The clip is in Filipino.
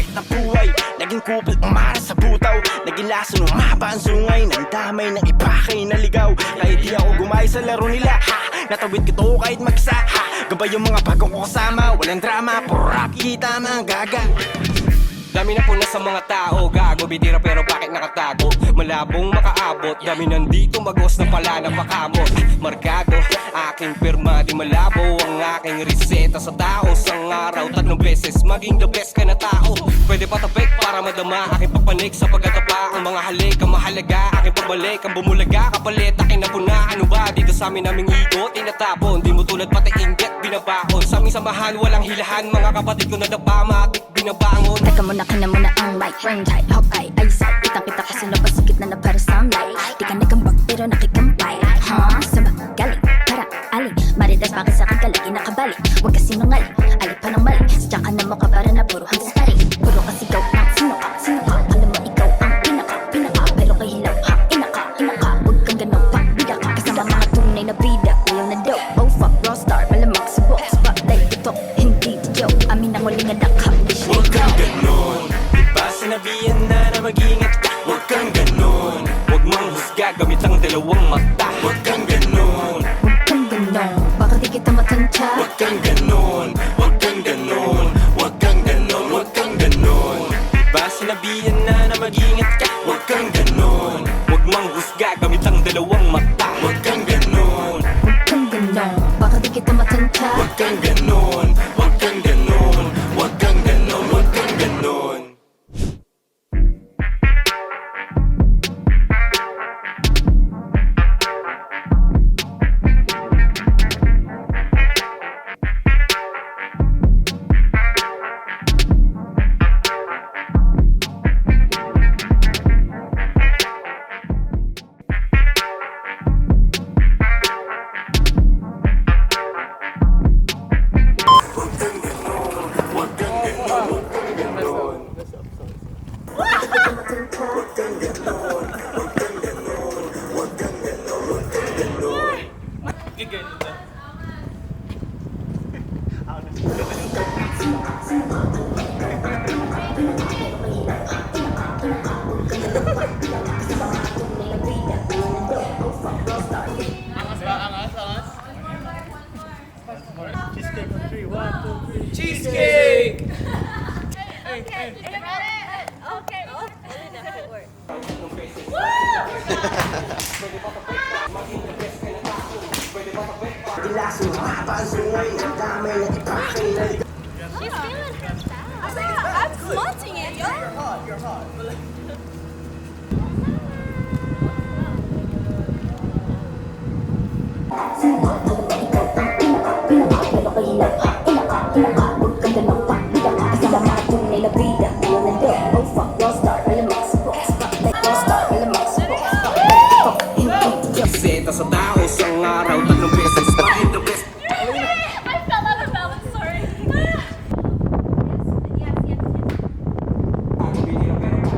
pait na buhay. Naging kupal umara sa butaw, naging laso ng mahaba ang sungay. Nandamay ng iba kay naligaw, kahit di ako gumay sa laro nila. Ha! Natawid ko to kahit mag-isa. Ha! Gabay yung mga bagong ko kasama, walang drama, puro rap, kita mga gaga. Dami na po na sa mga tao, gago, bidira pero bakit nakatago? Malabong makaabot, dami nandito magos na pala napakamot. Markado, aking pirma, di malabo ang aking reseta sa tao. Sang araw, 3 beses, maging the best ka na tao. Pwede patapik para madama, aking papanik sa pagkatapa. Ang mga halik, ang mahalaga, aking pabalik. Ang bumulaga, kapalit, aking napuna. Ano ba, dito sa amin naming ego, tinatapon. Di mo tulad pati inggit, binabaon. Sa aming samahan, walang hilahan, mga kapatid ko na napamatik, binabangon. Teka muna, kina muna ang mic, range high, hawkeye, eyesight. Kitang-kita kasi napasikip na para sunlight. Di ka nagambag pero nakikampay. Ha? Saan ba galing? Tara, aling marites bakit sa akin ka lagi nakabalik. Huwag ka sinungaling, alik pa ng mali. Sadya ka na mukha para na puro hanggang staring. Puro ka sigaw ng sino ka, sino ka. Alam mo ikaw ang pinaka, pinaka. Pero kay hilaw ha, inaka, inaka. Huwag kang ganun pa, bida ka. Kasama mga tunay na bida, kulang na dope. Oh fuck, raw star, malamang subok. Spotlight ito, hindi joke. Amin ang waling anak ha, bitch. Huwag kang ganon, diba sinabihan na mag-ingat ka? Huwag kang ganon, huwag mong husga gamit ang dalawang mata. Huwag kang ganon, Huwag kang ganon, baka di kita matansya. huwag kang ganon, huwag kang ganon, huwag kang ganon, huwag kang ganon. Diba sinabihan na mag-ingat ka? Huwag kang ganon, huwag mong husga gamit ang dalawang mata. Huwag kang ganon, Huwag kang ganon, baka di kita matansya. huwag kang ganon, huwag kang ganon, huwag kang ganon, huwag kang ganon. Cheesecake! Okay. Okay. Oh, that work. Laso ng mahaba ang sungay, nandamay ng iba kay naligaw. She's feeling her style. I'm flaunting it, yo. You're hot. Pero kay hilaw ha, inaka, inaka. Huwag kang ganun pa, bida ka. Kasama mga tunay na bida, kulang na dope. Oh fuck, raw star, malamang subok. Spotlight, raw star, malamang subok. Spotlight ito, hindi joke. Seta sa